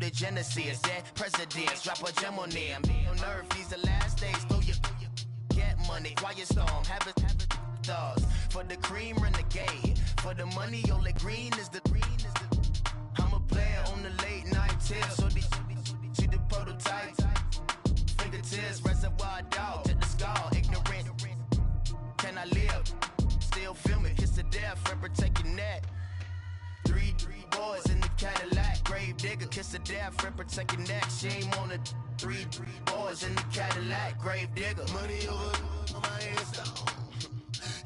the Genesis. Dead presidents, drop a gem on them. On earth, these the last days. Throw your get money, quiet storm, have it stars. For the cream, renegade. For the money, only green is the I'm a player on the late night tip. So these see the prototype. Fingertips, reservoir dog, to the skull, ignorant. Can I live? Still film it, kiss to death, and protect your neck. Three boys in the Cadillac, grave digger, kiss to death, and protect your neck. Shame on the three boys in the Cadillac, grave digger. Money over my hands down.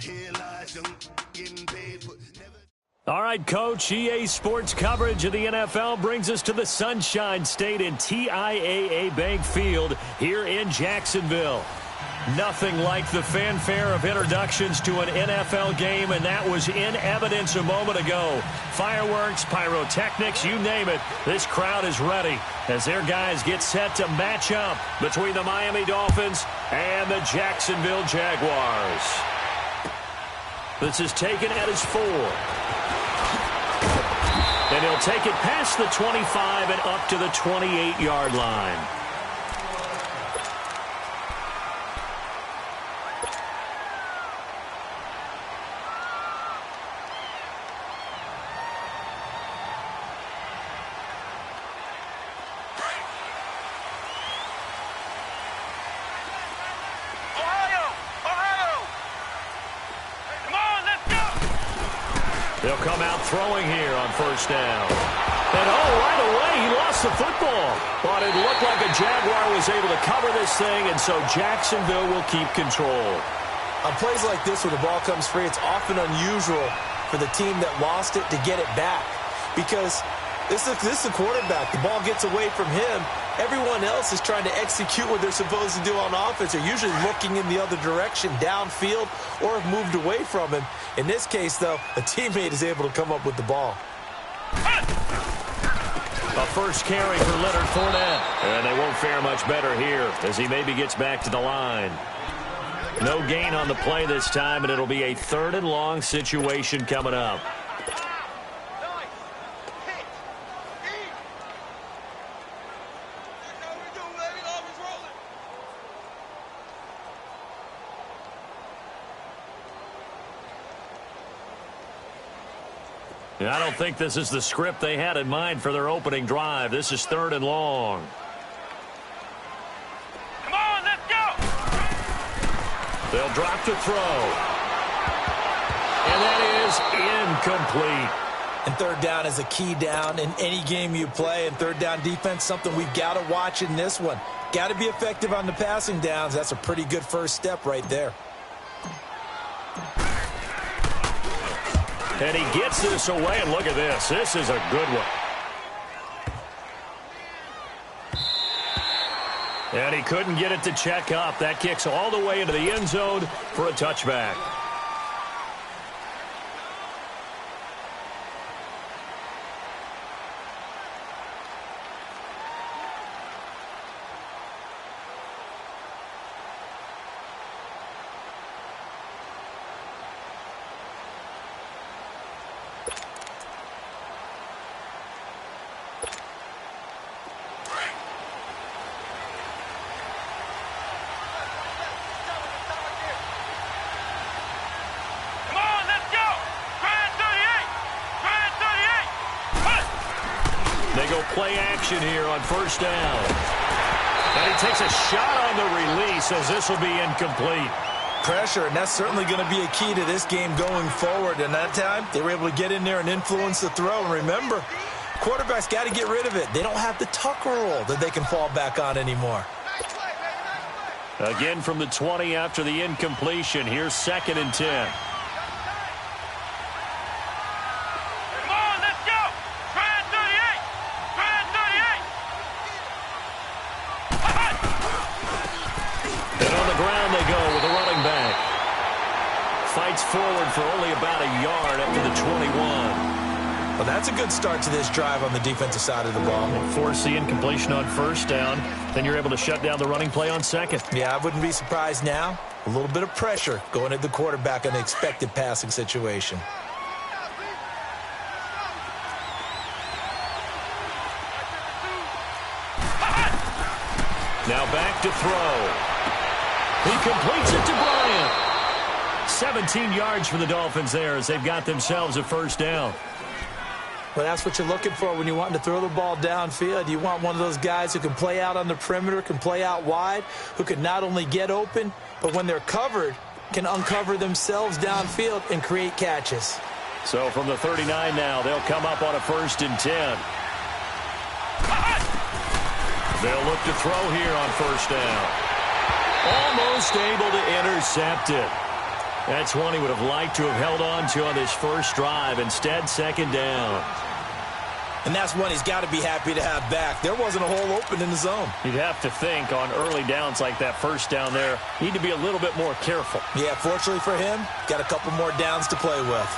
Here lies young, getting paid for never. All right, Coach, EA Sports coverage of the NFL brings us to the Sunshine State in TIAA Bank Field here in Jacksonville. Nothing like the fanfare of introductions to an NFL game, and that was in evidence a moment ago. Fireworks, pyrotechnics, you name it, this crowd is ready as their guys get set to match up between the Miami Dolphins and the Jacksonville Jaguars. This is taken at his 4. And he'll take it past the 25 and up to the 28-yard line. They'll come out throwing here on first down. And, right away, he lost the football. But it looked like a Jaguar was able to cover this thing, and so Jacksonville will keep control. On plays like this where the ball comes free, it's often unusual for the team that lost it to get it back. Because this is the quarterback. The ball gets away from him. Everyone else is trying to execute what they're supposed to do on offense. They're usually looking in the other direction, downfield, or have moved away from him. In this case, though, a teammate is able to come up with the ball. A first carry for Leonard Fournette. And they won't fare much better here as he maybe gets back to the line. No gain on the play this time, and it'll be a 3rd and long situation coming up. I don't think this is the script they had in mind for their opening drive. This is 3rd and long. Come on, let's go! They'll drop to throw. And that is incomplete. And 3rd down is a key down in any game you play. And 3rd down defense, something we've got to watch in this one. Got to be effective on the passing downs. That's a pretty good first step right there. And he gets this away, and look at this. This is a good one. And he couldn't get it to check up. That kicks all the way into the end zone for a touchback. Play action here on first down. And he takes a shot on the release as this will be incomplete. Pressure, and that's certainly going to be a key to this game going forward. And that time, they were able to get in there and influence the throw. And remember, quarterbacks got to get rid of it. They don't have the tuck rule that they can fall back on anymore. Again from the 20 after the incompletion. Here's 2nd and 10. Fights forward for only about a yard up to the 21. Well, that's a good start to this drive on the defensive side of the ball. Force the incompletion on first down. Then you're able to shut down the running play on 2nd. Yeah, I wouldn't be surprised now. A little bit of pressure going at the quarterback on the expected passing situation. Now back to throw. He completes it to Bryant. 17 yards for the Dolphins there as they've got themselves a first down. Well, that's what you're looking for when you're wanting to throw the ball downfield. You want one of those guys who can play out on the perimeter, can play out wide, who can not only get open, but when they're covered, can uncover themselves downfield and create catches. So from the 39 now, they'll come up on a 1st and 10. They'll look to throw here on 1st down. Almost able to intercept it. That's one he would have liked to have held on to on this first drive. Instead, 2nd down. And that's one he's got to be happy to have back. There wasn't a hole open in the zone. You'd have to think on early downs like that 1st down there, need to be a little bit more careful. Yeah, fortunately for him, got a couple more downs to play with.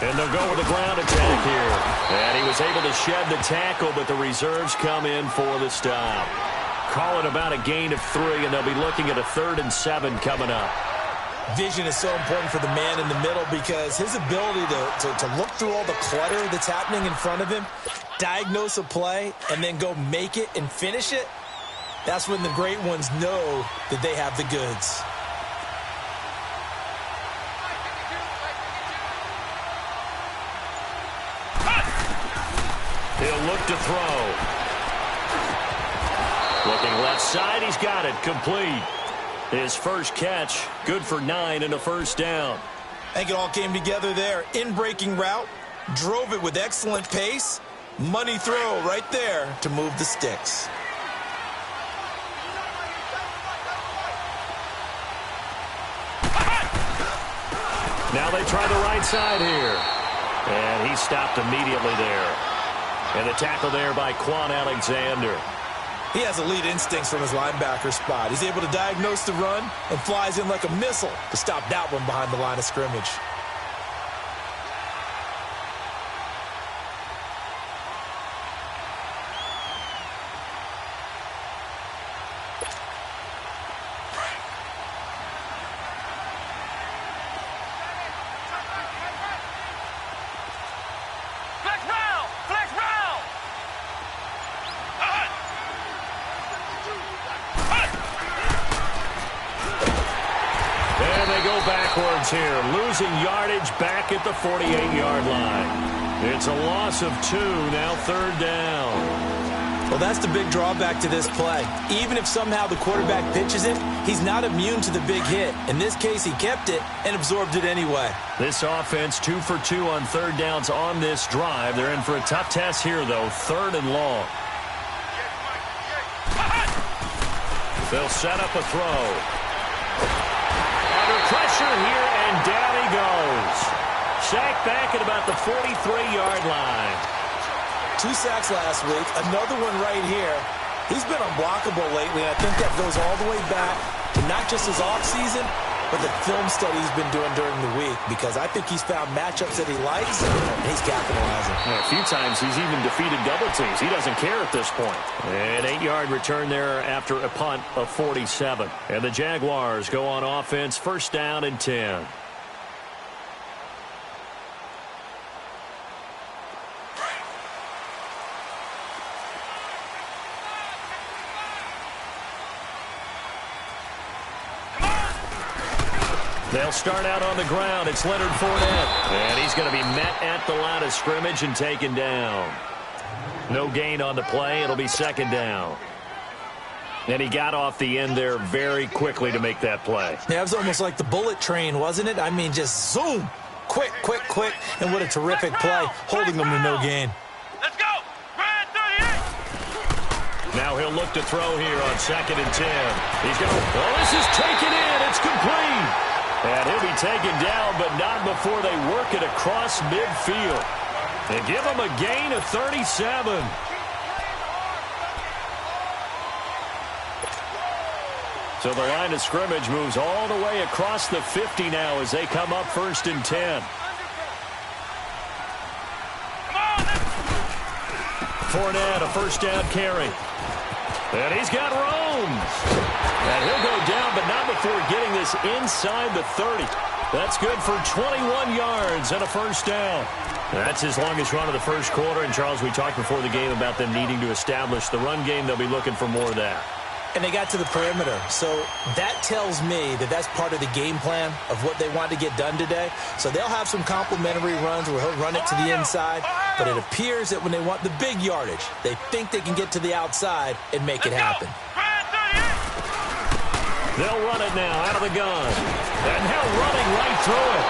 And they'll go with a ground attack here. And he was able to shed the tackle, but the reserves come in for the stop. Call it about a gain of 3, and they'll be looking at a 3rd and 7 coming up. Vision is so important for the man in the middle because his ability to look through all the clutter that's happening in front of him, diagnose a play, and then go make it and finish it, that's when the great ones know that they have the goods. He'll look to throw. Looking left side, he's got it. Complete. His first catch, good for 9 and a 1st down. I think it all came together there. In-breaking route, drove it with excellent pace. Money throw right there to move the sticks. Now they try the right side here. And he stopped immediately there. And the tackle there by Quan Alexander. He has elite instincts from his linebacker spot. He's able to diagnose the run and flies in like a missile to stop that one behind the line of scrimmage. Here, losing yardage back at the 48-yard line. It's a loss of 2, now 3rd down. Well, that's the big drawback to this play. Even if somehow the quarterback pitches it, he's not immune to the big hit. In this case, he kept it and absorbed it anyway. This offense 2 for 2 on 3rd downs on this drive. They're in for a tough test here, though, 3rd and long. They'll set up a throw. Pressure here, and down he goes. Sacked back at about the 43-yard line. 2 sacks last week, another one right here. He's been unblockable lately, and I think that goes all the way back to not just his offseason, but the film study he's been doing during the week, because I think he's found matchups that he likes, and he's capitalizing. A few times he's even defeated double teams. He doesn't care at this point. An 8-yard return there after a punt of 47. And the Jaguars go on offense, 1st down and 10. They'll start out on the ground. It's Leonard Fournette. And he's going to be met at the line of scrimmage and taken down. No gain on the play. It'll be 2nd down. And he got off the end there very quickly to make that play. Yeah, it was almost like the bullet train, wasn't it? I mean, just zoom. Quick, quick, quick. And what a terrific play, holding them to no gain. Let's go. Ryan 38. Now he'll look to throw here on 2nd and 10. He's going to, well, this is taken in. It's complete. And he'll be taken down, but not before they work it across midfield. And give him a gain of 37. So the line of scrimmage moves all the way across the 50 now as they come up 1st and 10. Fournette, a 1st down carry. And he's got room. And he'll go down, but not before getting this inside the 30. That's good for 21 yards and a first down. That's his longest run of the first quarter. And, Charles, we talked before the game about them needing to establish the run game. They'll be looking for more of that. And they got to the perimeter. So that tells me that that's part of the game plan of what they want to get done today. So they'll have some complimentary runs where he'll run it to the inside. But it appears that when they want the big yardage, they think they can get to the outside and make it happen. They'll run it now out of the gun. And they're running right through it.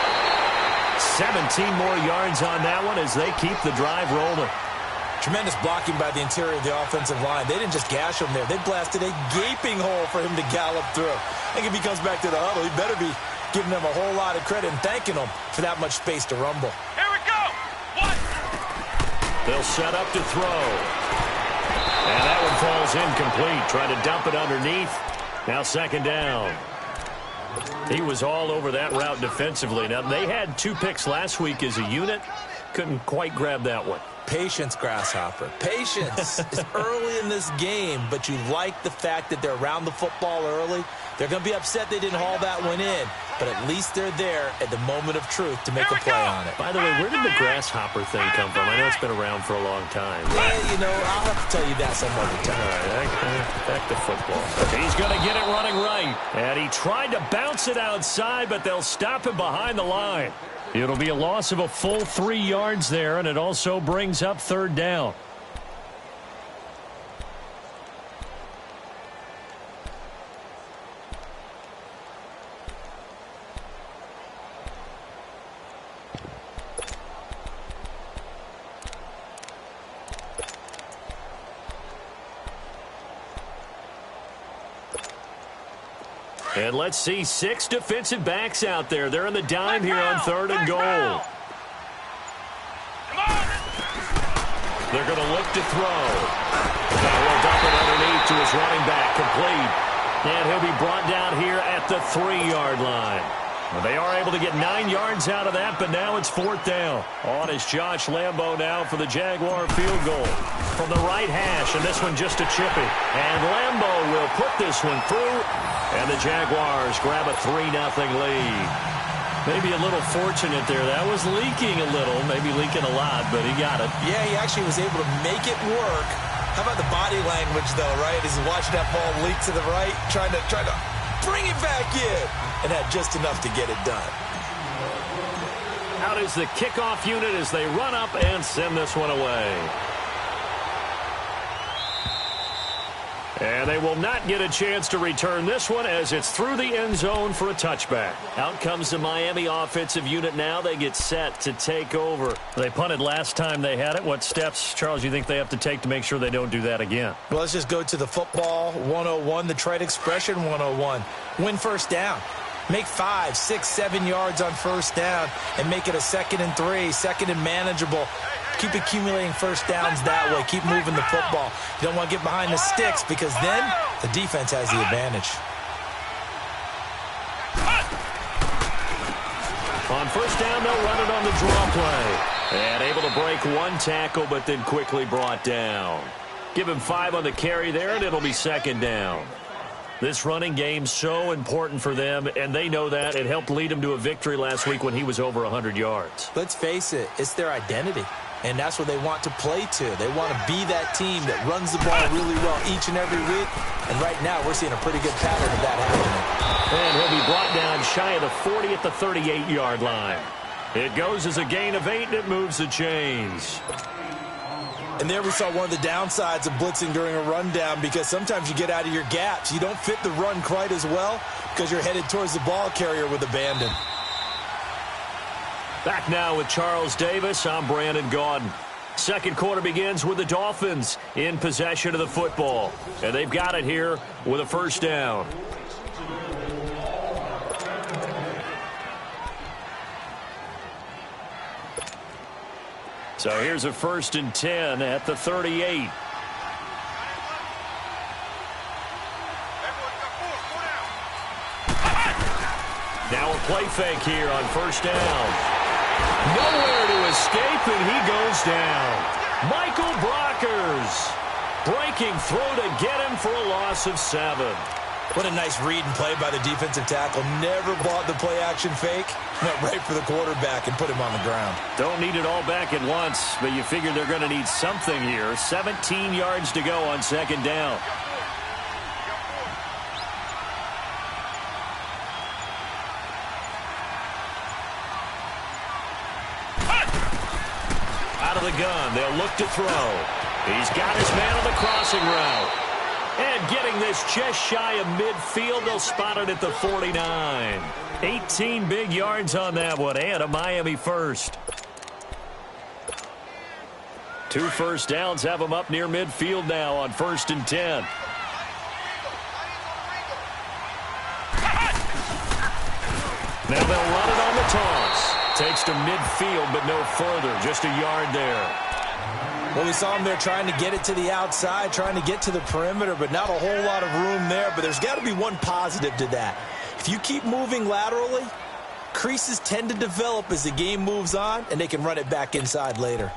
17 more yards on that one as they keep the drive rolling. Tremendous blocking by the interior of the offensive line. They didn't just gash him there. They blasted a gaping hole for him to gallop through. I think if he comes back to the huddle, he better be giving them a whole lot of credit and thanking them for that much space to rumble. Here we go. What? They'll set up to throw. And that one falls incomplete. Trying to dump it underneath. Now second down. He was all over that route defensively. Now, they had 2 picks last week as a unit. Couldn't quite grab that one. Patience, Grasshopper. Patience. It's early in this game, but you like the fact that they're around the football early. They're going to be upset they didn't haul that one in, but at least they're there at the moment of truth to make a play on it. By the way, where did the grasshopper thing come from? I know it's been around for a long time. Yeah, you know, I'll have to tell you that some other time. All right, back to football. He's going to get it running right, and he tried to bounce it outside, but they'll stop him behind the line. It'll be a loss of a full 3 yards there, and it also brings up third down. And let's see, 6 defensive backs out there. They're in the dime here on 3rd and goal. They're going to look to throw. And he'll dump it underneath to his running back, complete. And he'll be brought down here at the 3-yard line. Well, they are able to get 9 yards out of that, but now it's 4th down. On is Josh Lambo now for the Jaguar field goal. From the right hash, and this one just a chippy. And Lambo will put this one through, and the Jaguars grab a 3-0 lead. Maybe a little fortunate there. That was leaking a little, maybe leaking a lot, but he got it. Yeah, he actually was able to make it work. How about the body language, though, right? As he watched that ball leak to the right, trying to bring it back in, and had just enough to get it done. Out is the kickoff unit as they run up and send this one away. And they will not get a chance to return this one as it's through the end zone for a touchback. Out comes the Miami offensive unit now. They get set to take over. They punted last time they had it. What steps, Charles, you think they have to take to make sure they don't do that again? Well, let's just go to the football 101, the trade expression 101. Win first down. Make 5, 6, 7 yards on first down and make it a 2nd and 3, 2nd and manageable. Keep accumulating first downs that way. Keep moving the football. You don't want to get behind the sticks because then the defense has the advantage. On first down, they'll run it on the draw play. And able to break 1 tackle, but then quickly brought down. Give him 5 on the carry there, and it'll be 2nd down. This running game so important for them, and they know that. It helped lead them to a victory last week when he was over 100 yards. Let's face it, it's their identity, and that's what they want to play to. They want to be that team that runs the ball really well each and every week, and right now we're seeing a pretty good pattern of that happening. And he'll be brought down shy of the 40 at the 38-yard line. It goes as a gain of 8, and it moves the chains. And there we saw one of the downsides of blitzing during a rundown because sometimes you get out of your gaps. You don't fit the run quite as well because you're headed towards the ball carrier with abandon. Back now with Charles Davis. I'm Brandon Gaudin. Second quarter begins with the Dolphins in possession of the football. And they've got it here with a first down. So here's a 1st and 10 at the 38. Now a play fake here on first down. Nowhere to escape, and he goes down. Michael Brockers Breaking through to get him for a loss of 7. What a nice read and play by the defensive tackle. Never bought the play-action fake. Went right for the quarterback and put him on the ground. Don't need it all back at once, but you figure they're going to need something here. 17 yards to go on 2nd down. Out of the gun, they'll look to throw. He's got his man on the crossing route. And getting this just shy of midfield, they'll spot it at the 49. 18 big yards on that one, and a Miami first. 2 first downs have them up near midfield now on 1st and 10. Now they'll run it on the toss. Takes to midfield, but no further, just a yard there. Well, we saw him there trying to get it to the outside, trying to get to the perimeter, but not a whole lot of room there. But there's got to be one positive to that. If you keep moving laterally, creases tend to develop as the game moves on, and they can run it back inside later.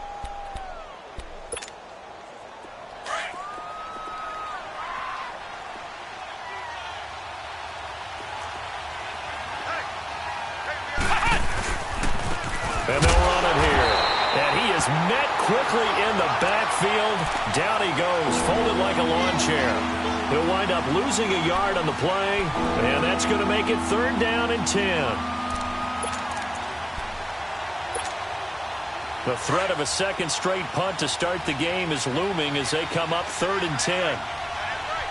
And they'll run it here. And he is met quickly in the backfield. Down he goes, folded like a lawn chair. He'll wind up losing a yard on the play, and that's going to make it 3rd down and 10. The threat of a second straight punt to start the game is looming as they come up 3rd and 10.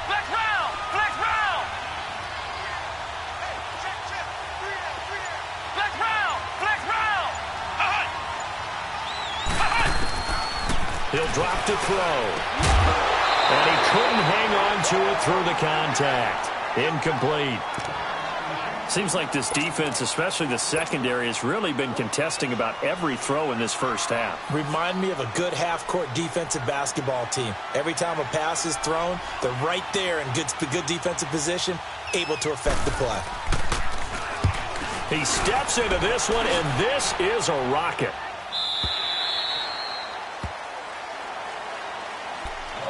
Flex round! Flex round! Flex round! Flex round! He'll drop to throw. And he couldn't hang on to it through the contact. Incomplete. Seems like this defense, especially the secondary, has really been contesting about every throw in this first half. Remind me of a good half-court defensive basketball team. Every time a pass is thrown, they're right there in good defensive position, able to affect the play. He steps into this one, and this is a rocket.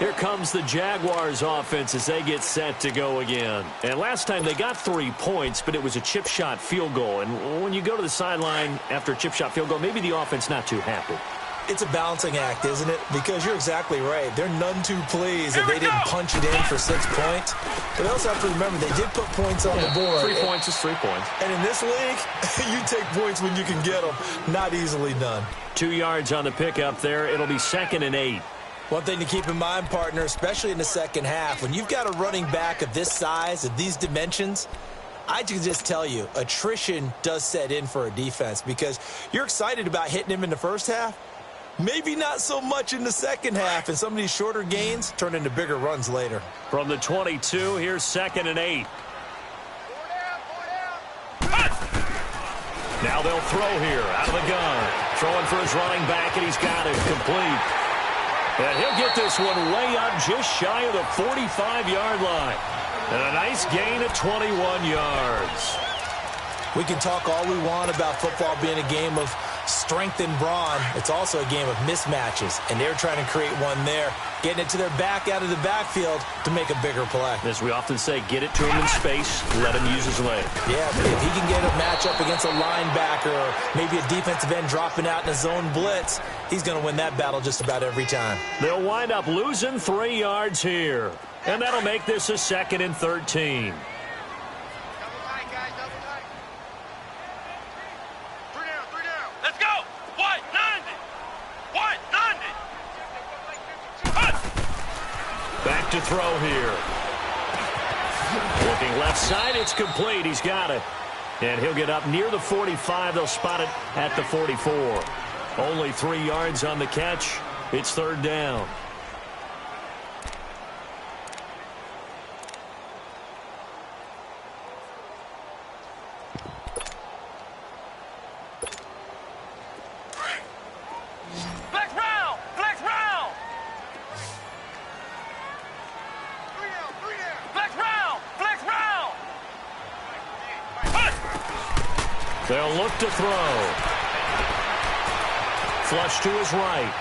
Here comes the Jaguars offense as they get set to go again. And last time they got 3 points, but it was a chip shot field goal. And when you go to the sideline after a chip shot field goal, maybe the offense not too happy. It's a balancing act, isn't it? Because you're exactly right. They're none too pleased that they didn't punch it in for 6 points. But they also have to remember they did put points on the board. 3 points is 3 points. And in this league, you take points when you can get them. Not easily done. 2 yards on the pickup there. It'll be 2nd and 8. One thing to keep in mind, partner, especially in the second half, when you've got a running back of this size, of these dimensions, I can just tell you, attrition does set in for a defense because you're excited about hitting him in the first half. Maybe not so much in the second half, and some of these shorter gains turn into bigger runs later. From the 22, here's 2nd and 8. Now they'll throw here out of the gun. Throwing for his running back, and he's got it complete. And he'll get this one way up just shy of the 45-yard line. And a nice gain of 21 yards. We can talk all we want about football being a game of strength and brawn. It's also a game of mismatches, and they're trying to create one there, getting it to their back out of the backfield to make a bigger play. As we often say, get it to him in space, let him use his leg. Yeah, if he can get a matchup against a linebacker or maybe a defensive end dropping out in a zone blitz, he's going to win that battle just about every time. They'll wind up losing 3 yards here, and that'll make this a 2nd and 13. Let's go! White 90! White 90! Back to throw here. Looking left side, it's complete. He's got it. And he'll get up near the 45. They'll spot it at the 44. Only 3 yards on the catch. It's 3rd down. They'll look to throw. Flush to his right.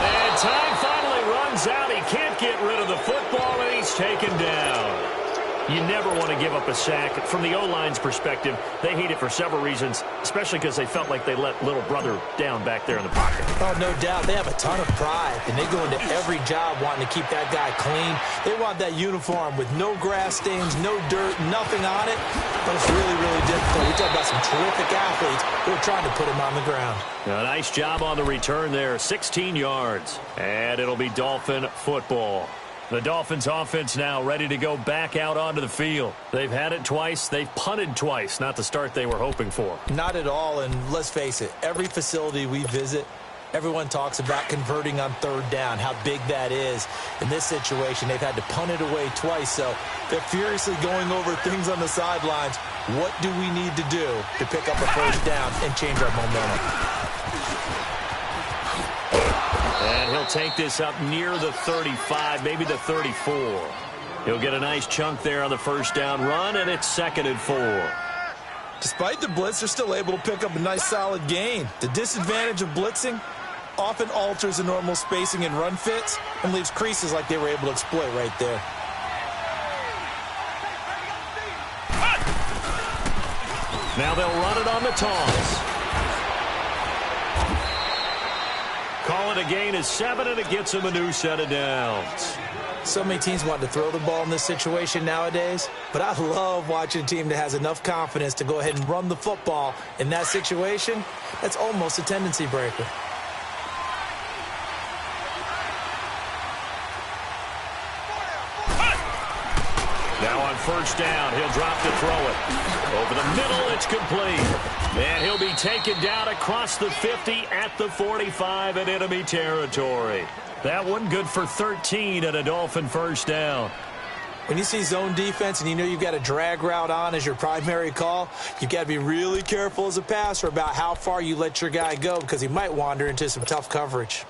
And time finally runs runs out. He can't get rid of the football, and he's taken down. You never want to give up a sack. From the O-line's perspective, they hate it for several reasons, especially because they felt like they let little brother down back there in the pocket. Oh, no doubt. They have a ton of pride, and they go into every job wanting to keep that guy clean. They want that uniform with no grass stains, no dirt, nothing on it. But it's really, really difficult. We're talking about some terrific athletes who are trying to put him on the ground. A nice job on the return there, 16 yards. And it'll be Dolphin football. The Dolphins offense now ready to go back out onto the field. They've had it twice. They've punted twice. Not the start they were hoping for. Not at all, and let's face it, every facility we visit, everyone talks about converting on third down, how big that is. In this situation, they've had to punt it away twice, so they're furiously going over things on the sidelines. What do we need to do to pick up a first down and change our momentum? And he'll take this up near the 35, maybe the 34. He'll get a nice chunk there on the first down run, and it's 2nd and 4. Despite the blitz, they're still able to pick up a nice solid gain. The disadvantage of blitzing often alters the normal spacing and run fits and leaves creases like they were able to exploit right there. Now they'll run it on the toss. Call it a gain of 7, and it gets him a new set of downs. So many teams want to throw the ball in this situation nowadays, but I love watching a team that has enough confidence to go ahead and run the football. In that situation, that's almost a tendency breaker. Now on first down, he'll drop to throw it. Over the middle, it's complete. And he'll be taken down across the 50 at the 45 in enemy territory. That one good for 13 at a Dolphin first down. When you see zone defense and you know you've got a drag route on as your primary call, you've got to be really careful as a passer about how far you let your guy go because he might wander into some tough coverage.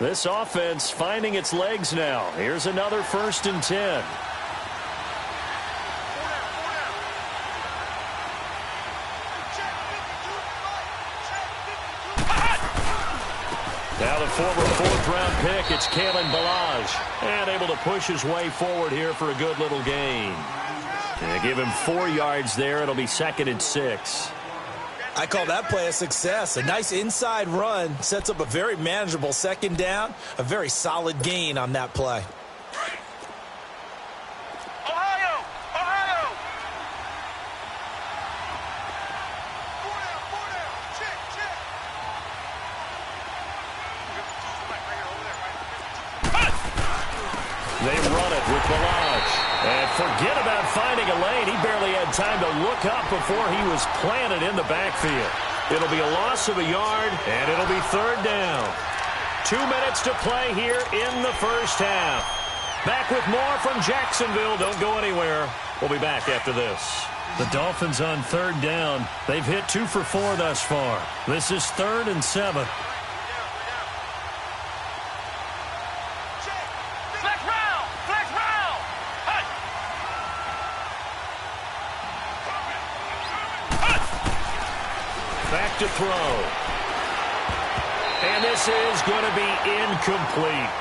This offense finding its legs now. Here's another 1st and 10. Now the former 4th-round pick, it's Kalen Ballage. And able to push his way forward here for a good little gain. And give him 4 yards there. It'll be 2nd and 6. I call that play a success. A nice inside run sets up a very manageable 2nd down. A very solid gain on that play. They run it with Bulldoggg. And forget about finding a lane. He barely had time to look up before he was planted in the backfield. It'll be a loss of a yard, and it'll be 3rd down. 2 minutes to play here in the first half. Back with more from Jacksonville. Don't go anywhere. We'll be back after this. The Dolphins on 3rd down. They've hit 2 for 4 thus far. This is 3rd and 7. Back to throw. And this is going to be incomplete.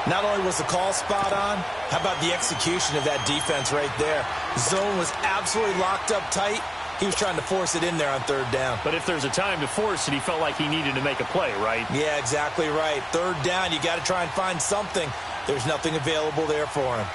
Not only was the call spot on, how about the execution of that defense right there? Zone was absolutely locked up tight. He was trying to force it in there on 3rd down. But if there's a time to force it, he felt like he needed to make a play, right? Yeah, exactly right. 3rd down, you got to try and find something. There's nothing available there for him.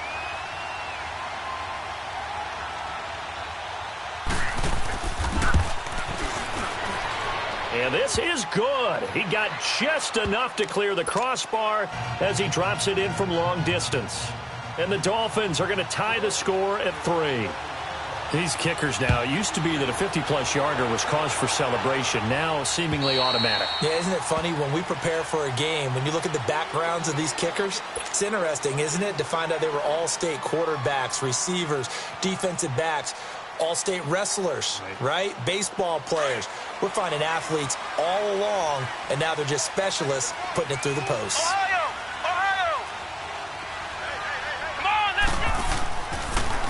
And this is good. He got just enough to clear the crossbar as he drops it in from long distance. And the Dolphins are going to tie the score at 3. These kickers now, it used to be that a 50-plus yarder was cause for celebration, now seemingly automatic. Yeah, isn't it funny when we prepare for a game, when you look at the backgrounds of these kickers, it's interesting, isn't it, to find out they were all-state quarterbacks, receivers, defensive backs, all-state wrestlers, right? Baseball players. We're finding athletes all along, and now they're just specialists putting it through the posts. Ohio! Ohio! Come on, let's go!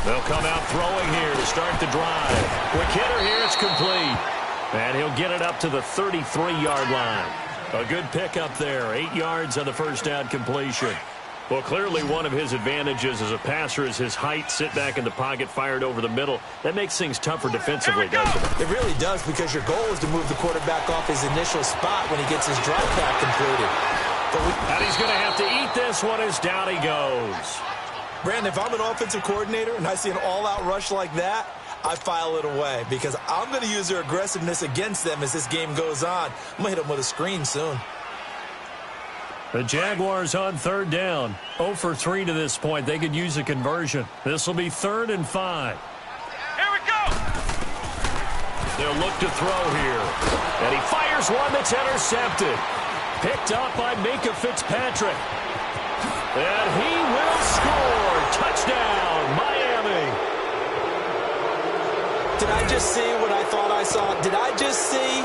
They'll come out throwing here to start the drive. Quick hitter here, it's complete. And he'll get it up to the 33-yard line. A good pickup there. 8 yards on the first down completion. Well, clearly one of his advantages as a passer is his height. Sit back in the pocket, fired over the middle. That makes things tougher defensively, doesn't it? It really does, because your goal is to move the quarterback off his initial spot when he gets his drop back completed. And he's going to have to eat this one as down he goes. Brandon, if I'm an offensive coordinator and I see an all-out rush like that, I file it away, because I'm going to use their aggressiveness against them as this game goes on. I'm going to hit them with a screen soon. The Jaguars on third down. 0 for 3 to this point. They could use a conversion. This will be 3rd and 5. Here we go! They'll look to throw here. And he fires one that's intercepted. Picked up by Minka Fitzpatrick. And he will score. Touchdown, Miami. Did I just see what I thought I saw? Did I just see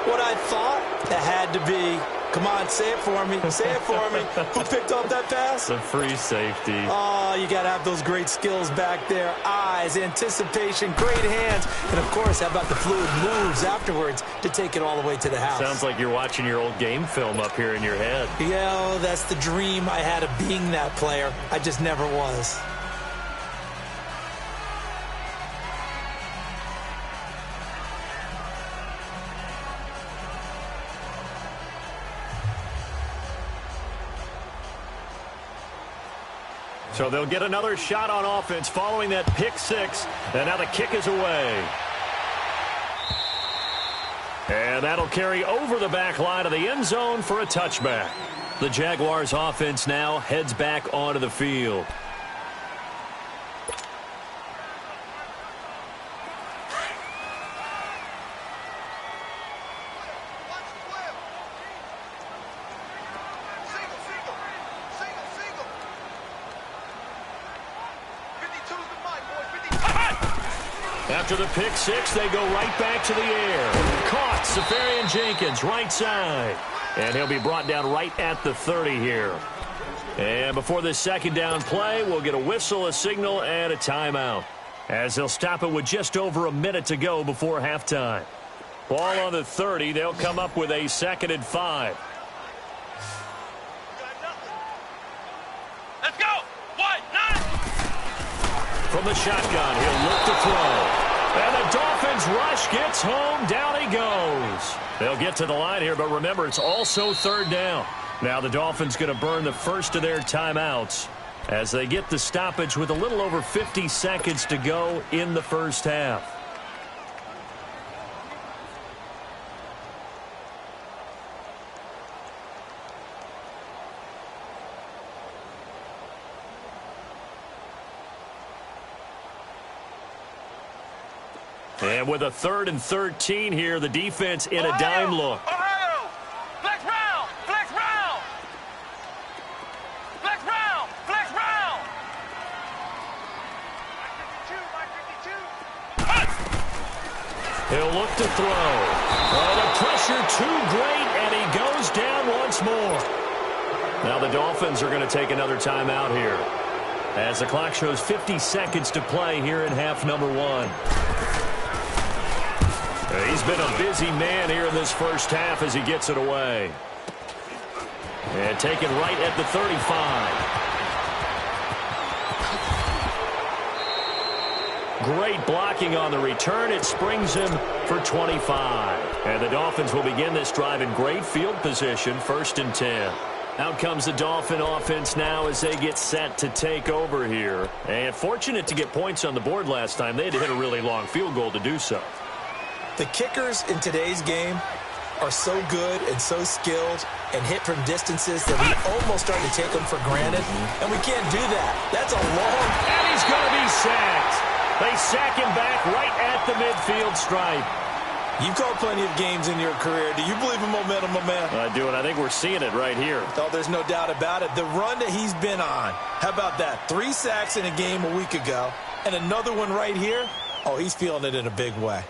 what I thought? That had to be. Come on, say it for me. Say it for me. Who picked up that pass? The free safety. Oh, you got to have those great skills back there. Eyes, anticipation, great hands. And, of course, how about the fluid moves afterwards to take it all the way to the house? Sounds like you're watching your old game film up here in your head. Yeah, that's the dream I had of being that player. I just never was. So they'll get another shot on offense following that pick six. And now the kick is away. And that'll carry over the back line of the end zone for a touchback. The Jaguars offense now heads back onto the field. After the pick six, they go right back to the air. Caught, Safarian Jenkins, right side. And he'll be brought down right at the 30 here. And before this second down play, we'll get a whistle, a signal, and a timeout, as they'll stop it with just over a minute to go before halftime. Ball on the 30. They'll come up with a 2nd and 5. Let's go! What? Nine! From the shotgun, he'll look to throw. And the Dolphins rush gets home. Down he goes. They'll get to the line here, but remember, it's also 3rd down. Now the Dolphins going to burn the first of their timeouts as they get the stoppage with a little over 50 seconds to go in the first half. And with a 3rd and 13 here, the defense in a dime look. Ohio! Flex round! Flex round! Flex round! Flex round! He'll look to throw. Oh, the pressure too great, and he goes down once more. Now the Dolphins are going to take another timeout here, as the clock shows 50 seconds to play here in half number 1. He's been a busy man here in this first half as he gets it away. And taken right at the 35. Great blocking on the return. It springs him for 25. And the Dolphins will begin this drive in great field position, 1st and 10. Out comes the Dolphin offense now as they get set to take over here. And fortunate to get points on the board last time. They had to hit a really long field goal to do so. The kickers in today's game are so good and so skilled and hit from distances that we almost start to take them for granted, and we can't do that. That's a long... And he's going to be sacked. They sack him back right at the midfield stripe. You've called plenty of games in your career. Do you believe in momentum, my man? I do, and I think we're seeing it right here. Oh, there's no doubt about it. The run that he's been on, how about that? 3 sacks in a game a week ago, and another one right here. Oh, he's feeling it in a big way.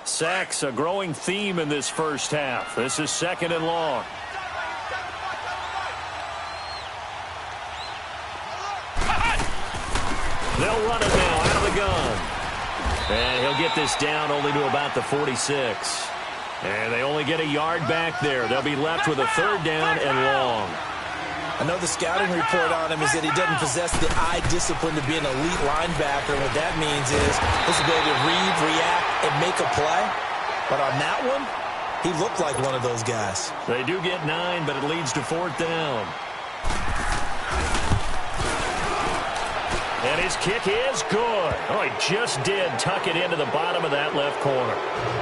Sacks, a growing theme in this first half. This is 2nd and long. They'll run it now out of the gun. And he'll get this down only to about the 46. And they only get a yard back there. They'll be left with a third down and long. I know the scouting report on him is that he doesn't possess the eye discipline to be an elite linebacker. And what that means is his ability to read, react, and make a play. But on that one, he looked like one of those guys. They do get 9, but it leads to 4th down. And his kick is good. Oh, he just did tuck it into the bottom of that left corner.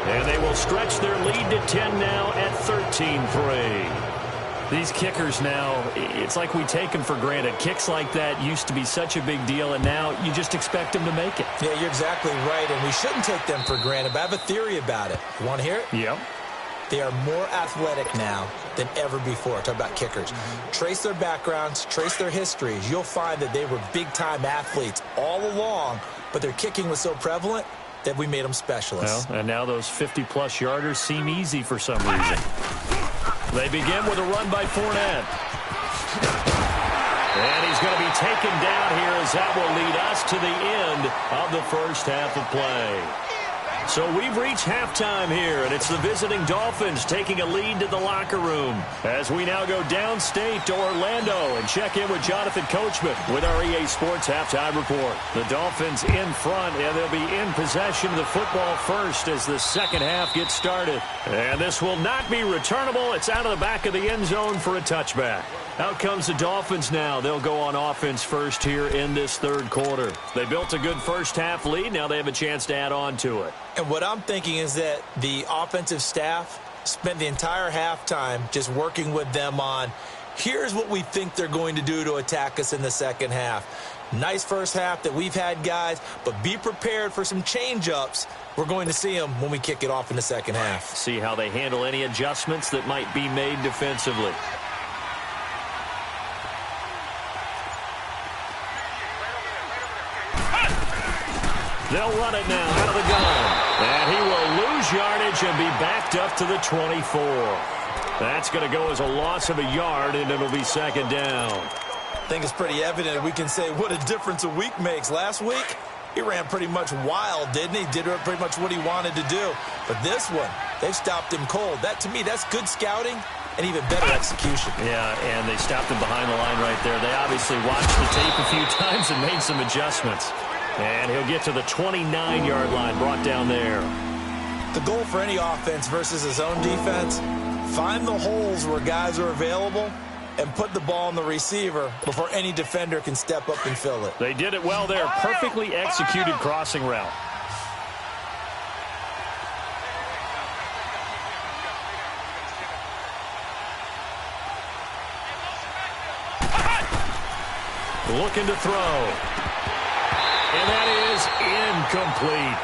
And they will stretch their lead to 10 now at 13-3. These kickers now, it's like we take them for granted. Kicks like that used to be such a big deal, and now you just expect them to make it. Yeah, you're exactly right, and we shouldn't take them for granted. But I have a theory about it. You want to hear it? Yep. They are more athletic now than ever before. Talk about kickers. Trace their backgrounds, trace their histories. You'll find that they were big-time athletes all along, but their kicking was so prevalent that we made them specialists. Well, and now those 50-plus yarders seem easy for some reason. They begin with a run by Fournette. And he's going to be taken down here as that will lead us to the end of the first half of play. So we've reached halftime here, and it's the visiting Dolphins taking a lead to the locker room as we now go downstate to Orlando and check in with Jonathan Coachman with our EA Sports Halftime Report. The Dolphins in front, and they'll be in possession of the football first as the second half gets started. And this will not be returnable. It's out of the back of the end zone for a touchback. Out comes the Dolphins now. They'll go on offense first here in this third quarter. They built a good first half lead. Now they have a chance to add on to it. And what I'm thinking is that the offensive staff spent the entire halftime just working with them on, here's what we think they're going to do to attack us in the second half. Nice first half that we've had, guys, but be prepared for some change-ups. We're going to see them when we kick it off in the second half. See how they handle any adjustments that might be made defensively. They'll run it now out of the gun. And he will lose yardage and be backed up to the 24. That's going to go as a loss of a yard, and it'll be second down. I think it's pretty evident. We can say what a difference a week makes. Last week, he ran pretty much wild, didn't he? Did pretty much what he wanted to do. But this one, they've stopped him cold. That, to me, that's good scouting and even better execution. Yeah, and they stopped him behind the line right there. They obviously watched the tape a few times and made some adjustments. And he'll get to the 29-yard line, brought down there. The goal for any offense versus his own defense, find the holes where guys are available and put the ball on the receiver before any defender can step up and fill it. They did it well there. Perfectly executed crossing route. Looking to throw. And that is incomplete.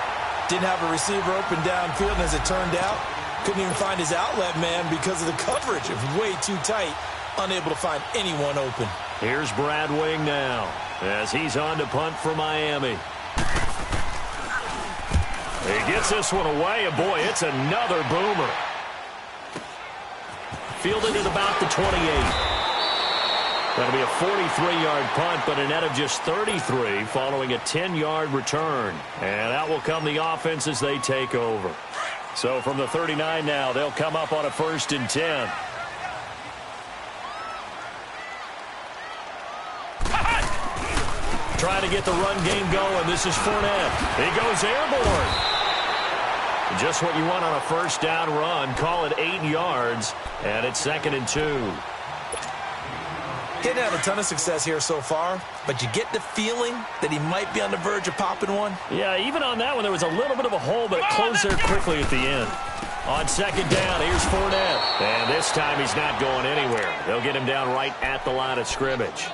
Didn't have a receiver open downfield, and as it turned out, couldn't even find his outlet man because of the coverage. It was way too tight, unable to find anyone open. Here's Brad Wing now as he's on to punt for Miami. He gets this one away, and boy, it's another boomer. Fielded at about the 28. That'll be a 43-yard punt, but a net of just 33 following a 10-yard return. And out will come the offense as they take over. So from the 39 now, they'll come up on a 1st and 10. Trying to get the run game going. This is Fournette. He goes airborne. Just what you want on a first down run. Call it 8 yards, and it's 2nd and 2. He hadn't had a ton of success here so far, but you get the feeling that he might be on the verge of popping one. Yeah, even on that one, there was a little bit of a hole, but it closed there quickly at the end. On 2nd down, here's Fournette. And this time he's not going anywhere. They'll get him down right at the line of scrimmage.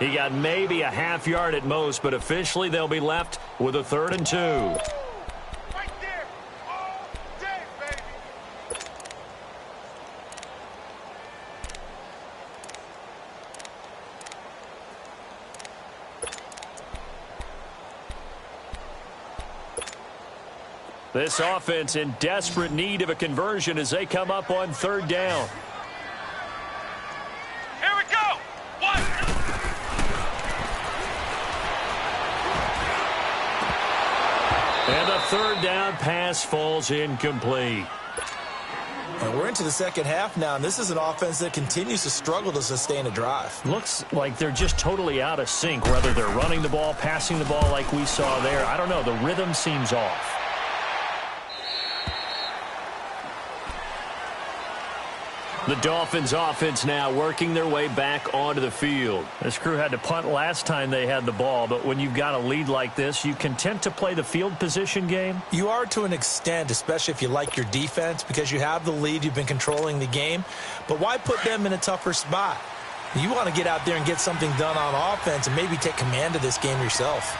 He got maybe a half yard at most, but officially they'll be left with a 3rd and 2. This offense in desperate need of a conversion as they come up on 3rd down. Here we go. 1. third down pass falls incomplete. And we're into the second half now, and this is an offense that continues to struggle to sustain a drive. Looks like they're just totally out of sync, whether they're running the ball, passing the ball like we saw there. I don't know. The rhythm seems off. The Dolphins offense now working their way back onto the field. This crew had to punt last time they had the ball, but when you've got a lead like this, you content to play the field position game? You are to an extent, especially if you like your defense, because you have the lead, you've been controlling the game. But why put them in a tougher spot? You want to get out there and get something done on offense and maybe take command of this game yourself.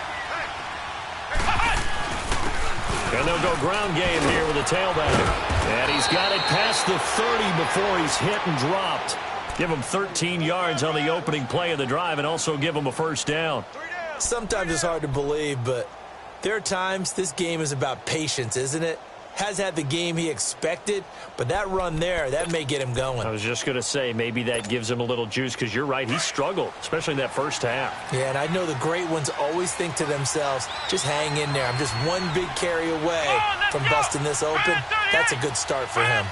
And they'll go ground game here with a tailback. And he's got it past the 30 before he's hit and dropped. Give him 13 yards on the opening play of the drive and also give him a first down. Sometimes it's hard to believe, but there are times this game is about patience, isn't it? Has had the game he expected, but that run there, that may get him going. I was just going to say, maybe that gives him a little juice, because you're right, he struggled, especially in that first half. Yeah, and I know the great ones always think to themselves, just hang in there. I'm just one big carry away from busting this open. That's a good start for him.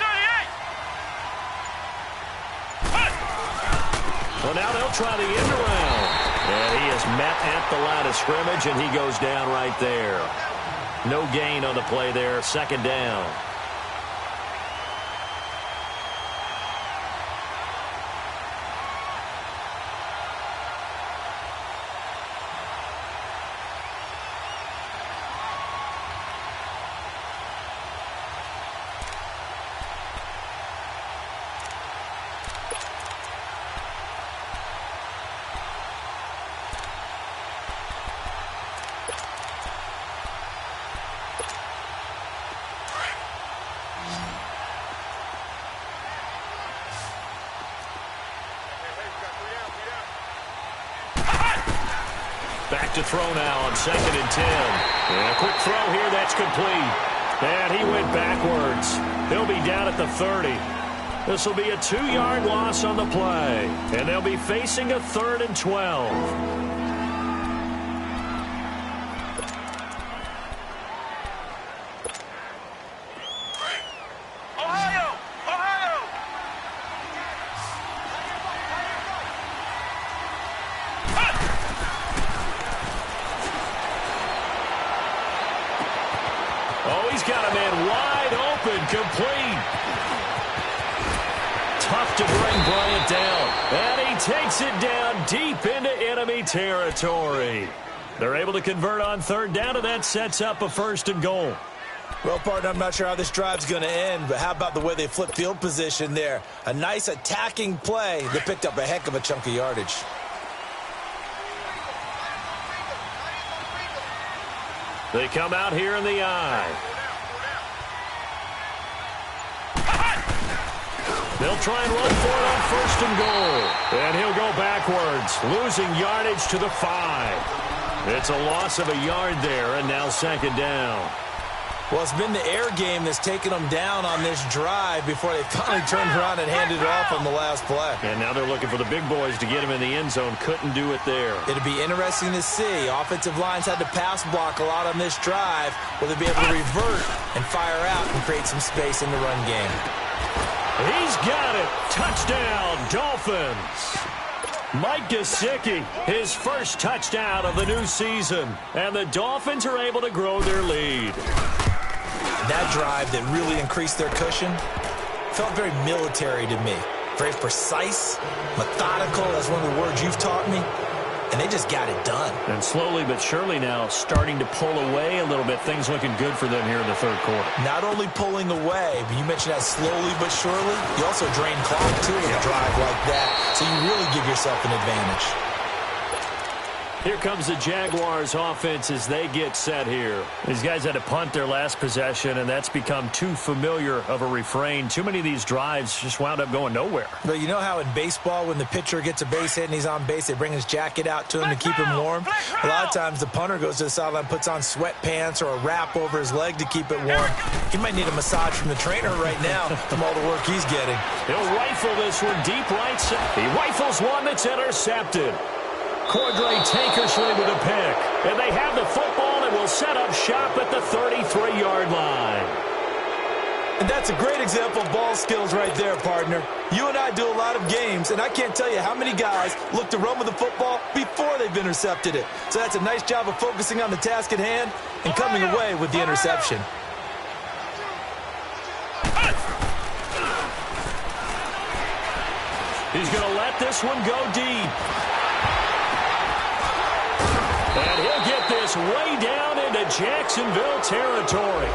Well, now they'll try the end around. And he is met at the line of scrimmage, and he goes down right there. No gain on the play there, second down. Back to throw now on 2nd and 10. And a quick throw here, that's complete. And he went backwards. He'll be down at the 30. This will be a 2-yard loss on the play. And they'll be facing a 3rd and 12. Complete. Tough to bring Bryant down. And he takes it down deep into enemy territory. They're able to convert on 3rd down, and that sets up a 1st and goal. Well, partner, I'm not sure how this drive's going to end, but how about the way they flip field position there? A nice attacking play that picked up a heck of a chunk of yardage. They come out here in the eye. They'll try and run for it on 1st and goal. And he'll go backwards, losing yardage to the 5. It's a loss of a yard there, and now 2nd down. Well, it's been the air game that's taken them down on this drive before they finally turned around and handed it off on the last play. And now they're looking for the big boys to get him in the end zone. Couldn't do it there. It'll be interesting to see. Offensive lines had to pass block a lot on this drive. Will they be able to revert and fire out and create some space in the run game? He's got it. Touchdown, Dolphins. Mike Gesicki, his first touchdown of the new season. And the Dolphins are able to grow their lead. That drive that really increased their cushion felt very military to me. Very precise, methodical. That's one of the words you've taught me. And they just got it done. And slowly but surely now starting to pull away a little bit. Things looking good for them here in the 3rd quarter. Not only pulling away, but you mentioned that slowly but surely. You also drain clock, too, with a drive like that. So you really give yourself an advantage. Here comes the Jaguars offense as they get set here. These guys had to punt their last possession, and that's become too familiar of a refrain. Too many of these drives just wound up going nowhere. But you know how in baseball, when the pitcher gets a base hit and he's on base, they bring his jacket out to him to keep him warm? A lot of times the punter goes to the sideline, puts on sweatpants or a wrap over his leg to keep it warm. He might need a massage from the trainer right now from all the work he's getting. He'll rifle this one deep right side. He rifles one that's intercepted. Cordray Tankersley with a pick. And they have the football, and will set up shop at the 33-yard line. And that's a great example of ball skills right there, partner. You and I do a lot of games, and I can't tell you how many guys look to run with the football before they've intercepted it. So that's a nice job of focusing on the task at hand and coming away with the interception. He's going to let this one go deep. And he'll get this way down into Jacksonville territory.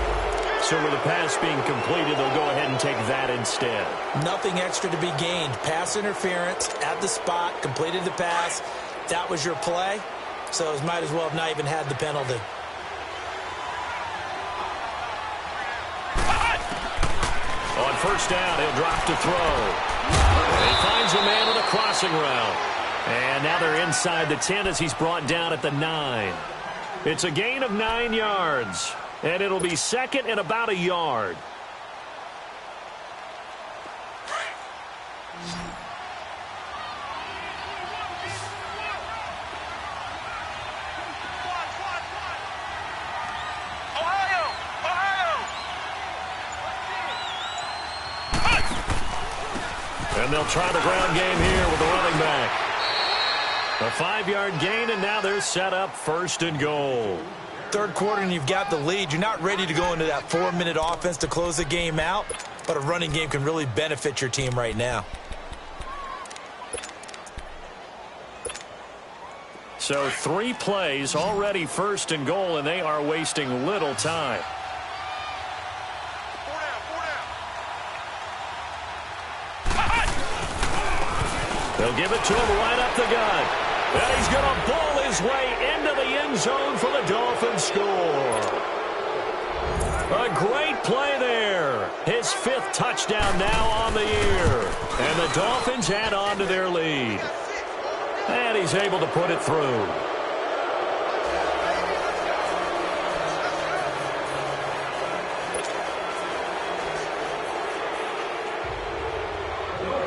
So with the pass being completed, they'll go ahead and take that instead. Nothing extra to be gained. Pass interference at the spot, completed the pass. That was your play, so it might as well have not even had the penalty. On first down, he'll drop to throw. He finds a man on a crossing route. And now they're inside the 10 as he's brought down at the 9. It's a gain of 9 yards. And it'll be second and about a yard. And they'll try the ground game here with the running back. A 5-yard gain, and now they're set up first and goal. Third quarter and you've got the lead. You're not ready to go into that 4-minute offense to close the game out, but a running game can really benefit your team right now. So 3 plays already first and goal, and they are wasting little time. They'll give it to him right up the gut. And he's going to ball his way into the end zone for the Dolphins score. A great play there. His 5th touchdown now on the year. And the Dolphins add on to their lead. And he's able to put it through.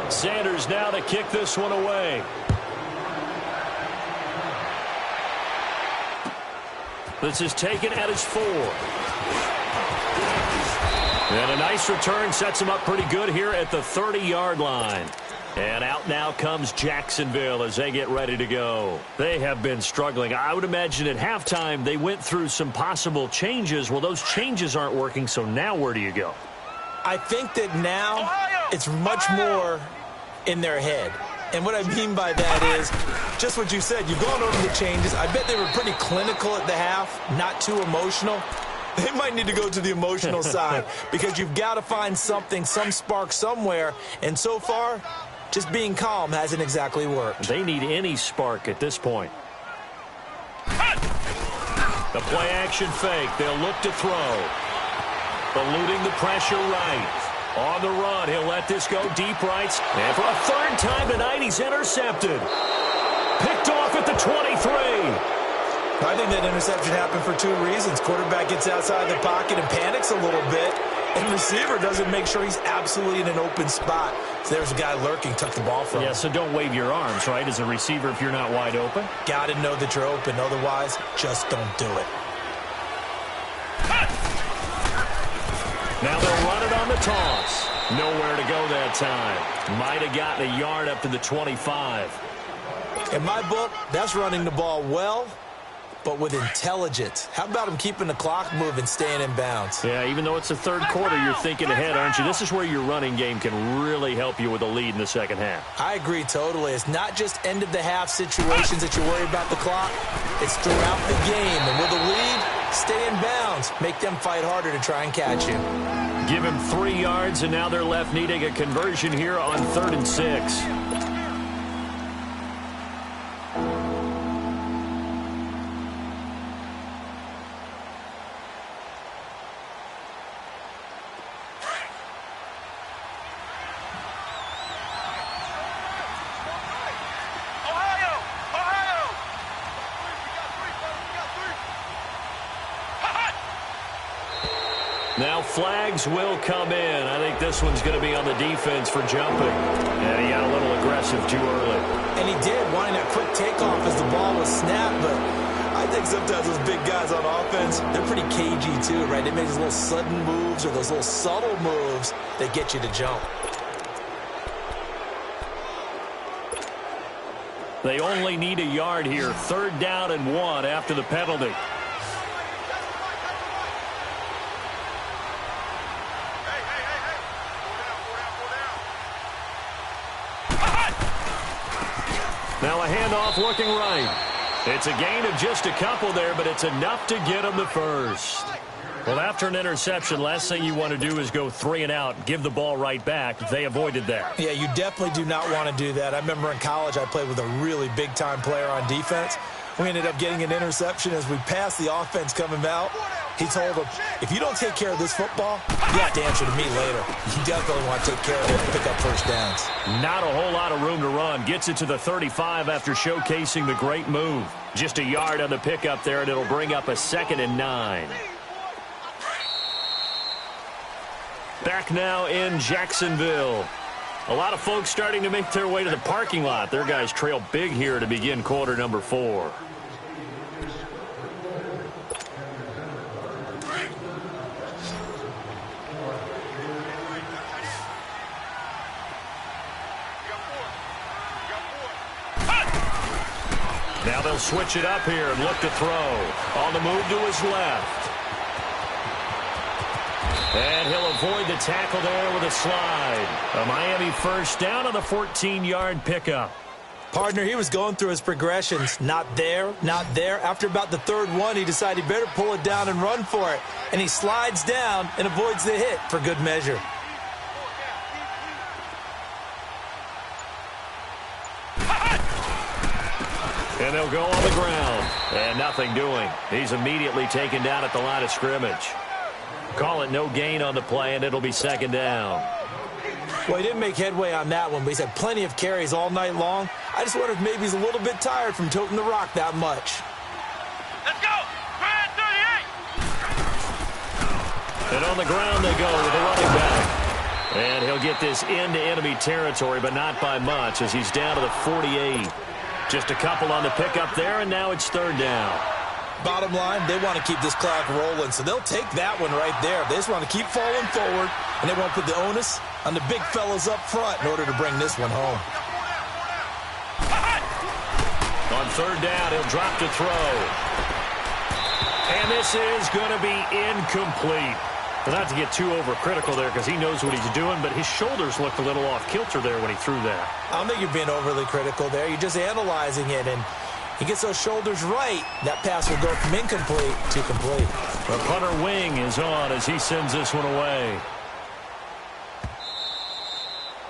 Sanders now to kick this one away. This is taken at his 4. And a nice return sets him up pretty good here at the 30-yard line. And out now comes Jacksonville as they get ready to go. They have been struggling. I would imagine at halftime they went through some possible changes. Well, those changes aren't working, so now where do you go? I think that now it's much more in their head. And what I mean by that is just what you said. You've gone over the changes. I bet they were pretty clinical at the half, not too emotional. They might need to go to the emotional side because you've got to find something, some spark somewhere. And so far, just being calm hasn't exactly worked. They need any spark at this point. The play-action fake. They'll look to throw. Eluding the pressure right. On the run, he'll let this go deep right. And for a 3rd time tonight, he's intercepted. Picked off at the 23. I think that interception happened for 2 reasons. Quarterback gets outside the pocket and panics a little bit. And receiver doesn't make sure he's absolutely in an open spot. So there's a guy lurking, took the ball from him. Yeah, so don't wave your arms, right, as a receiver if you're not wide open. Got to know that you're open. Otherwise, just don't do it. Now they'll run it on the toss. Nowhere to go that time. Might have gotten a yard up to the 25. In my book, that's running the ball well, but with intelligence. How about him keeping the clock moving, staying in bounds? Yeah, even though it's the 3rd quarter, you're thinking ahead, aren't you? This is where your running game can really help you with a lead in the second half. I agree totally. It's not just end-of-the-half situations that you worry about the clock. It's throughout the game. And with a lead, stay in bounds. Make them fight harder to try and catch you. Give him 3 yards, and now they're left needing a conversion here on 3rd and 6. Now flags will come in. I think this one's going to be on the defense for jumping. And he got a little aggressive too early. And he did, wanting that quick takeoff as the ball was snapped. But I I think sometimes those big guys on offense, they're pretty cagey too, right? They make those little sudden moves or those little subtle moves that get you to jump. They only need a yard here. 3rd down and 1 after the penalty. Now a handoff looking right. It's a gain of just a couple there, but it's enough to get them the first. Well, after an interception, last thing you want to do is go 3 and out, give the ball right back. They avoided that. Yeah, you definitely do not want to do that. I remember in college I played with a really big-time player on defense. We ended up getting an interception as we passed the offense coming out. He told him, if you don't take care of this football, you have to answer to me later. You definitely want to take care of it and pick up first downs. Not a whole lot of room to run. Gets it to the 35 after showcasing the great move. Just a yard on the pickup there, and it'll bring up a 2nd and 9. Back now in Jacksonville. A lot of folks starting to make their way to the parking lot. Their guys trail big here to begin quarter number 4. Now they'll switch it up here and look to throw. On the move to his left. And he'll avoid the tackle there with a slide. A Miami first down on the 14-yard pickup. Partner, he was going through his progressions. Not there, not there. After about the 3rd one, he decided he better pull it down and run for it. And he slides down and avoids the hit for good measure. And they'll go on the ground. And nothing doing. He's immediately taken down at the line of scrimmage. Call it no gain on the play, and it'll be 2nd down. Well, he didn't make headway on that one, but he's had plenty of carries all night long. I just wonder if maybe he's a little bit tired from toting the rock that much. Let's go! 38! And on the ground they go with the running back. And he'll get this into enemy territory, but not by much as he's down to the 48. Just a couple on the pickup there, and now it's 3rd down. Bottom line, they want to keep this clock rolling, so they'll take that one right there. They just want to keep falling forward, and they want to put the onus on the big fellas up front in order to bring this one home. On 3rd down, he'll drop to throw. And this is going to be incomplete. Well, not to get too overcritical there because he knows what he's doing, but his shoulders looked a little off kilter there when he threw that. I don't think you're being overly critical there. You're just analyzing it, and he gets those shoulders right. That pass will go from incomplete to complete. The punter wing is on as he sends this one away.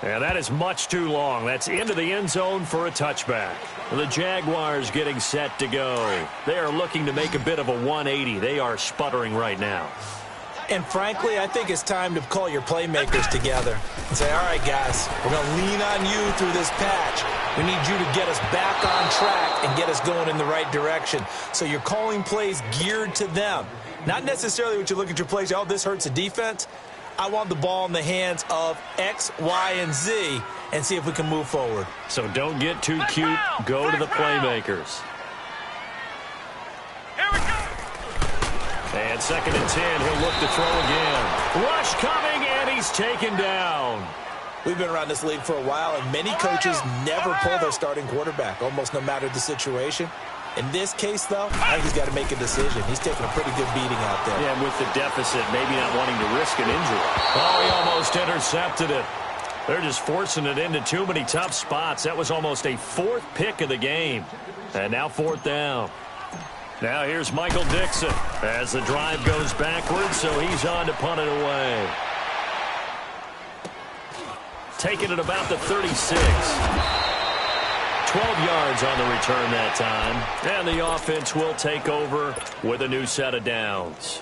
And that is much too long. That's into the end zone for a touchback. The Jaguars getting set to go. They are looking to make a bit of a 180. They are sputtering right now. And frankly, I think it's time to call your playmakers together and say, all right, guys, we're going to lean on you through this patch. We need you to get us back on track and get us going in the right direction. So you're calling plays geared to them. Not necessarily what you look at your plays, oh, this hurts the defense. I want the ball in the hands of X, Y, and Z and see if we can move forward. So don't get too cute. Go to the playmakers. Here we go! And 2nd and 10, he'll look to throw again. Rush coming, and he's taken down. We've been around this league for a while, and many coaches never pull their starting quarterback, almost no matter the situation. In this case, though, I think he's got to make a decision. He's taking a pretty good beating out there. Yeah, and with the deficit, maybe not wanting to risk an injury. Oh, he almost intercepted it. They're just forcing it into too many tough spots. That was almost a 4th pick of the game. And now 4th down. Now here's Michael Dixon as the drive goes backwards, so he's on to punt it away. Taking it about the 36. 12 yards on the return that time. And the offense will take over with a new set of downs.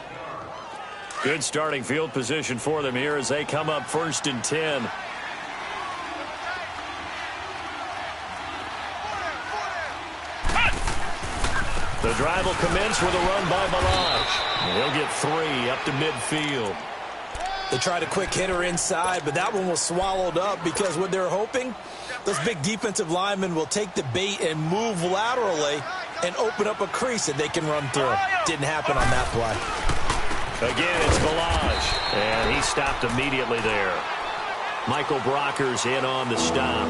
Good starting field position for them here as they come up 1st and 10. The drive will commence with a run by Bulldoggg. He'll get 3 up to midfield. They tried a quick hitter inside, but that one was swallowed up because what they're hoping, those big defensive linemen will take the bait and move laterally and open up a crease that they can run through. Didn't happen on that play. Again, it's Bulldoggg, and he stopped immediately there. Michael Brocker's in on the stop.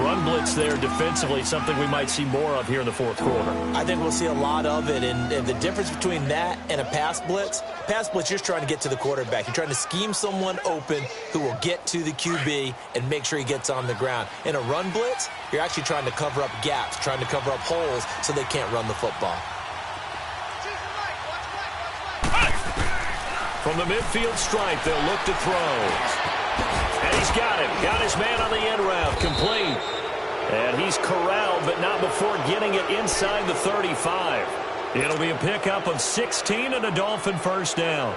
Run blitz there defensively, something we might see more of here in the fourth quarter. I think we'll see a lot of it, and the difference between that and a pass blitz, you're just trying to get to the quarterback. You're trying to scheme someone open who will get to the QB and make sure he gets on the ground. In a run blitz, you're actually trying to cover up gaps, trying to cover up holes so they can't run the football. From the midfield stripe, they'll look to throw. And he's got it. Got his man on the end route. Complete. And he's corralled, but not before getting it inside the 35. It'll be a pickup of 16 and a Dolphin first down.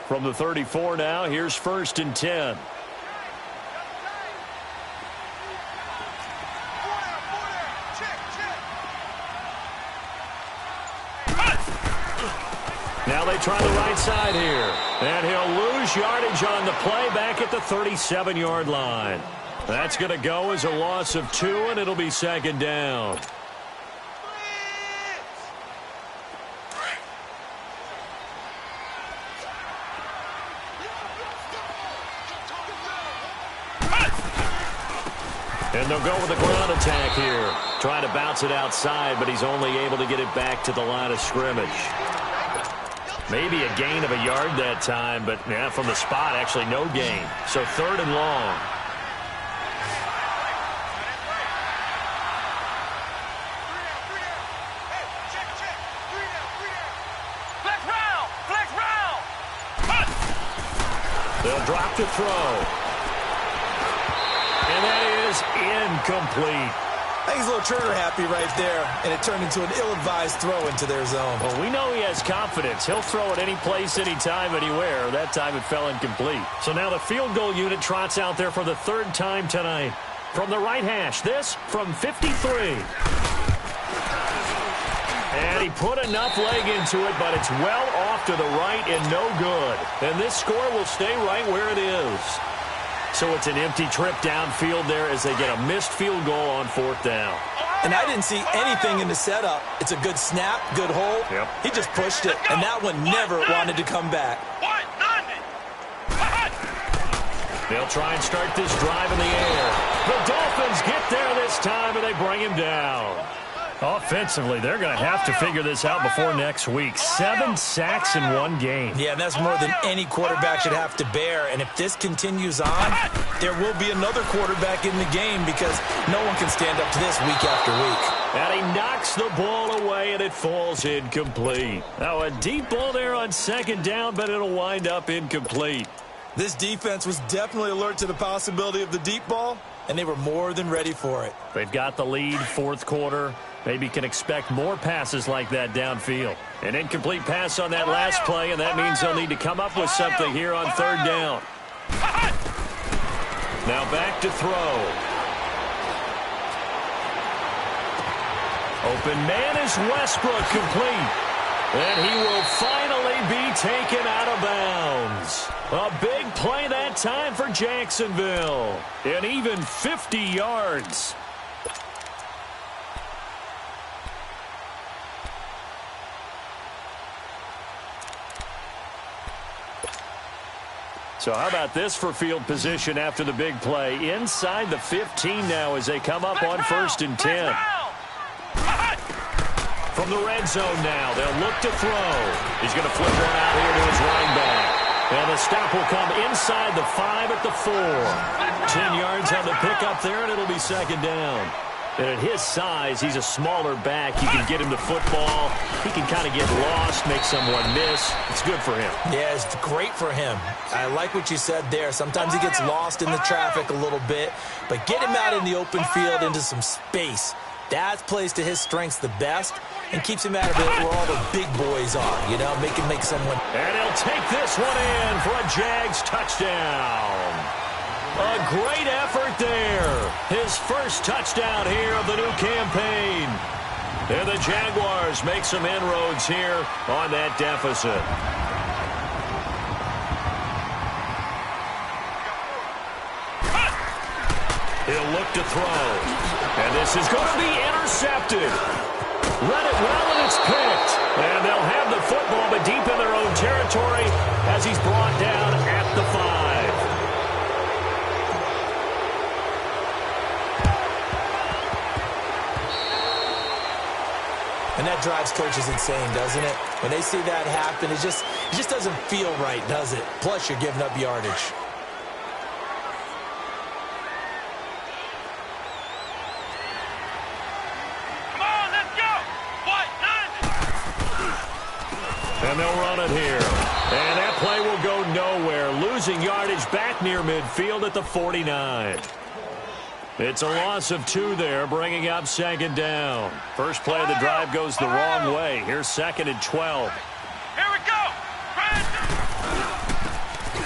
From the 34 now, here's 1st and 10. Now they try the right side here. And he'll lose yardage on the play back at the 37-yard line. That's going to go as a loss of 2, and it'll be 2nd down. And they'll go with the ground attack here. Trying to bounce it outside, but he's only able to get it back to the line of scrimmage. Maybe a gain of a yard that time, but yeah, from the spot, actually no gain. So 3rd and long. They'll drop to throw. And that is incomplete. I think he's a little trigger happy right there, and it turned into an ill-advised throw into their zone. Well, we know he has confidence. He'll throw it any place, anytime, anywhere. That time it fell incomplete. So now the field goal unit trots out there for the 3rd time tonight. From the right hash, this from 53. And he put enough leg into it, but it's well off to the right and no good. And this score will stay right where it is. So it's an empty trip downfield there as they get a missed field goal on 4th down. And I didn't see anything in the setup. It's a good snap, good hold. Yep. He just pushed it, and that one never wanted to come back. They'll try and start this drive in the air. The Dolphins get there this time, and they bring him down. Offensively, they're going to have to figure this out before next week. 7 sacks in one game. Yeah, and that's more than any quarterback should have to bear. And if this continues on, there will be another quarterback in the game because no one can stand up to this week after week. And he knocks the ball away, and it falls incomplete. Now, a deep ball there on 2nd down, but it'll wind up incomplete. This defense was definitely alert to the possibility of the deep ball, and they were more than ready for it. They've got the lead, 4th quarter. Maybe can expect more passes like that downfield. An incomplete pass on that last play, and that means they'll need to come up with something here on 3rd down. Now back to throw. Open man is Westbrook, complete. And he will finally be taken out of bounds. A big play that time for Jacksonville. And even 50 yards. So how about this for field position after the big play? Inside the 15 now as they come up on 1st and 10. From the red zone now, they'll look to throw. He's going to flip one out here to his running back. And the stop will come inside the 5 at the 4. 10 yards on the pickup there, and it'll be 2nd down. And at his size, he's a smaller back. You can get him the football. He can kind of get lost, make someone miss. It's good for him. Yeah, it's great for him. I like what you said there. Sometimes he gets lost in the traffic a little bit, but get him out in the open field into some space. That plays to his strengths the best and keeps him out of it where all the big boys are, you know, make someone. And he'll take this one in for a Jags touchdown. A great effort there. His first touchdown here of the new campaign. And the Jaguars make some inroads here on that deficit. He'll look to throw. And this is going to be intercepted. Read it well, and it's picked. And they'll have the football, but deep in their own territory as he's brought down at the 5. And that drives coaches insane, doesn't it? When they see that happen, it just doesn't feel right, does it? Plus, you're giving up yardage. And they'll run it here. And that play will go nowhere. Losing yardage back near midfield at the 49. It's a loss of 2 there, bringing up second down. First play of the drive goes the wrong way. Here's 2nd and 12. Here we go.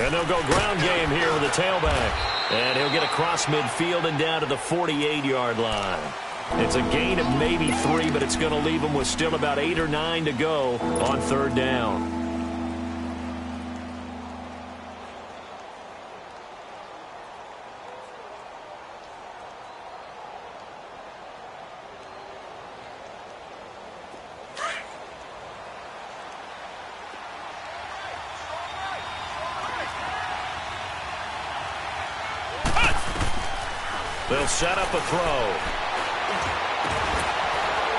And they'll go ground game here with the tailback. And he'll get across midfield and down to the 48-yard line. It's a gain of maybe 3, but it's going to leave them with still about 8 or 9 to go on 3rd down. They'll set up a throw.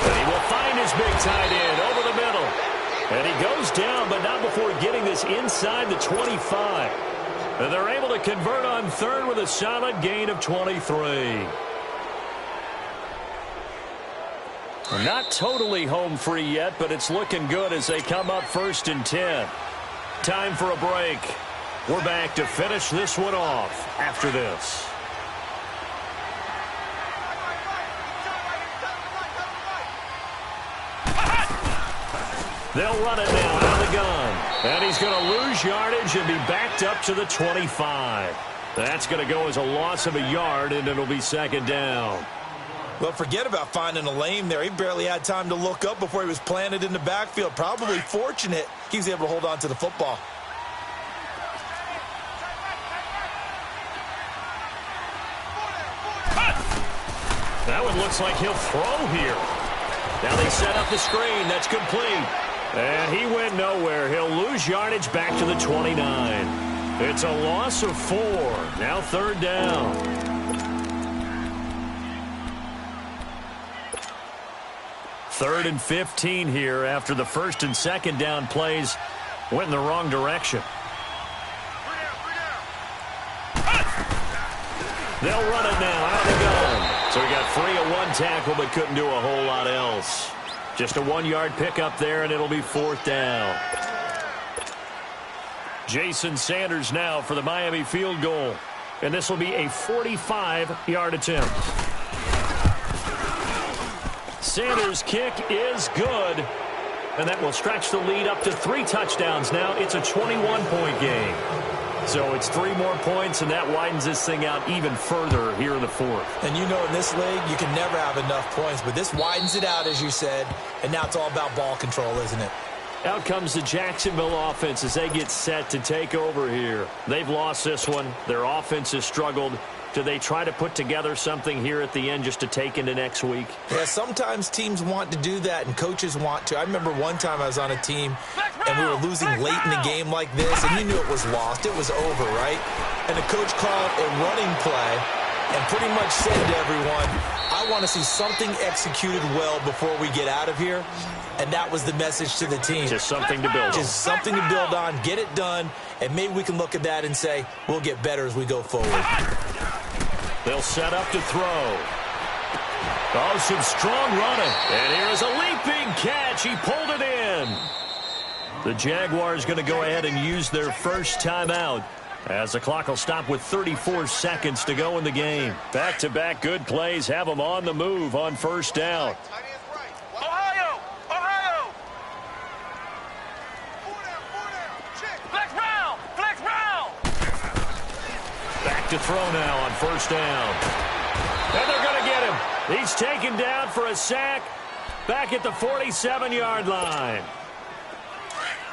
And he will find his big tight end over the middle. And he goes down, but not before getting this inside the 25. And they're able to convert on 3rd with a solid gain of 23. Not totally home free yet, but it's looking good as they come up 1st and 10. Time for a break. We're back to finish this one off after this. They'll run it now out of the gun. And he's going to lose yardage and be backed up to the 25. That's going to go as a loss of a yard, and it'll be 2nd down. Well, forget about finding a lane there. He barely had time to look up before he was planted in the backfield. Probably fortunate he was able to hold on to the football. That one looks like he'll throw here. Now they set up the screen. That's complete. And he went nowhere. He'll lose yardage back to the 29. It's a loss of 4. Now 3rd down. Third and 15 here after the 1st and 2nd down plays went in the wrong direction. They'll run it now out of the gun. So he got free of 1 tackle but couldn't do a whole lot else. Just a 1-yard pickup there, and it'll be 4th down. Jason Sanders now for the Miami field goal. And this will be a 45-yard attempt. Sanders' kick is good. And that will stretch the lead up to 3 touchdowns now. It's a 21-point game. So it's 3 more points, and that widens this thing out even further here in the 4th. And you know in this league, you can never have enough points, but this widens it out, as you said, and now it's all about ball control, isn't it? Out comes the Jacksonville offense as they get set to take over here. They've lost this one. Their offense has struggled. Do they try to put together something here at the end just to take into next week? Yeah, sometimes teams want to do that and coaches want to. I remember one time I was on a team and we were losing late in a game like this, and you knew it was lost. It was over, right? And the coach called a running play and pretty much said to everyone, I want to see something executed well before we get out of here. And that was the message to the team. Just something to build on. Just something to build on, get it done, and maybe we can look at that and say, we'll get better as we go forward. They'll set up to throw. Oh, some strong running. And here is a leaping catch. He pulled it in. The Jaguars going to go ahead and use their first timeout as the clock will stop with 34 seconds to go in the game. Back-to-back good plays have them on the move on 1st down. Ohio! Ohio! Flex round! Flex round! Back to throw now on 1st down. And they're going to get him. He's taken down for a sack. back at the 47-yard line.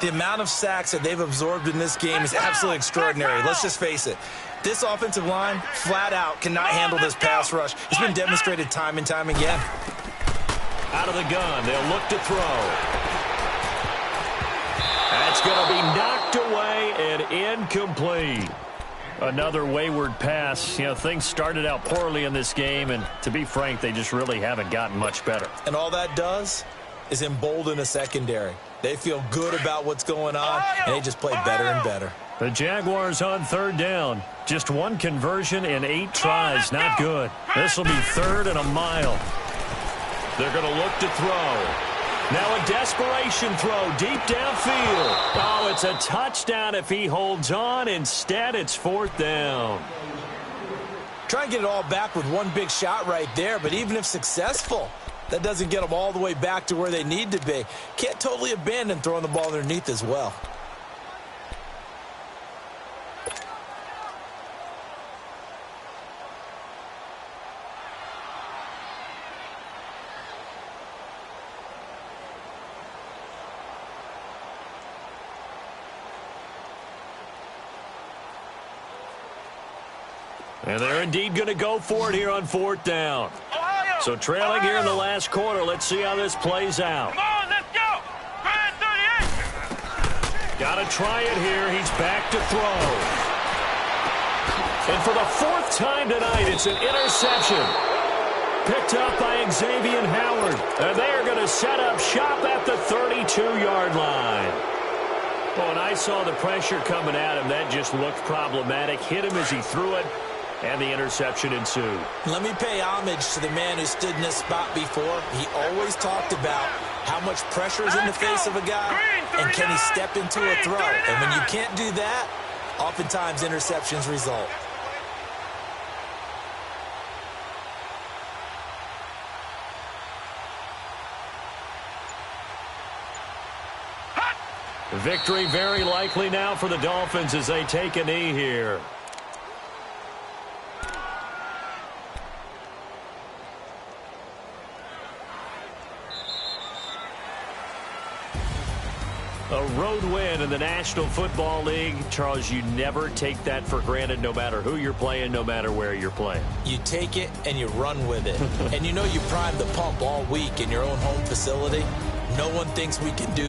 The amount of sacks that they've absorbed in this game is absolutely extraordinary. Let's just face it. This offensive line, flat out, cannot handle this pass rush. It's been demonstrated time and time again. Out of the gun, they'll look to throw. That's going to be knocked away and incomplete. Another wayward pass. You know, things started out poorly in this game, and to be frank, they just really haven't gotten much better. And all that does is embolden a secondary. They feel good about what's going on, and they just play better and better. The Jaguars on third down. Just one conversion in 8 tries. Not good. This will be 3rd and a mile. They're going to look to throw. Now a desperation throw deep downfield. Oh, it's a touchdown if he holds on. Instead, it's 4th down. Try and get it all back with one big shot right there, but even if successful, that doesn't get them all the way back to where they need to be. Can't totally abandon throwing the ball underneath as well. And they're indeed going to go for it here on 4th down. Ohio! So trailing here in the last quarter. Let's see how this plays out. Come on, let's go! Grand 38! Got to try it here. He's back to throw. And for the 4th time tonight, it's an interception. Picked up by Xavier Howard. And they are going to set up shop at the 32-yard line. Well, when I saw the pressure coming at him, that just looked problematic. Hit him as he threw it, and the interception ensued. Let me pay homage to the man who stood in this spot before. He always talked about how much pressure is in the face of a guy, and can he step into a throw. And when you can't do that, oftentimes interceptions result. Victory very likely now for the Dolphins as they take a knee here. A road win in the National Football League. Charles, you never take that for granted no matter who you're playing, no matter where you're playing. You take it and you run with it. And you know you primed the pump all week in your own home facility. No one thinks we can do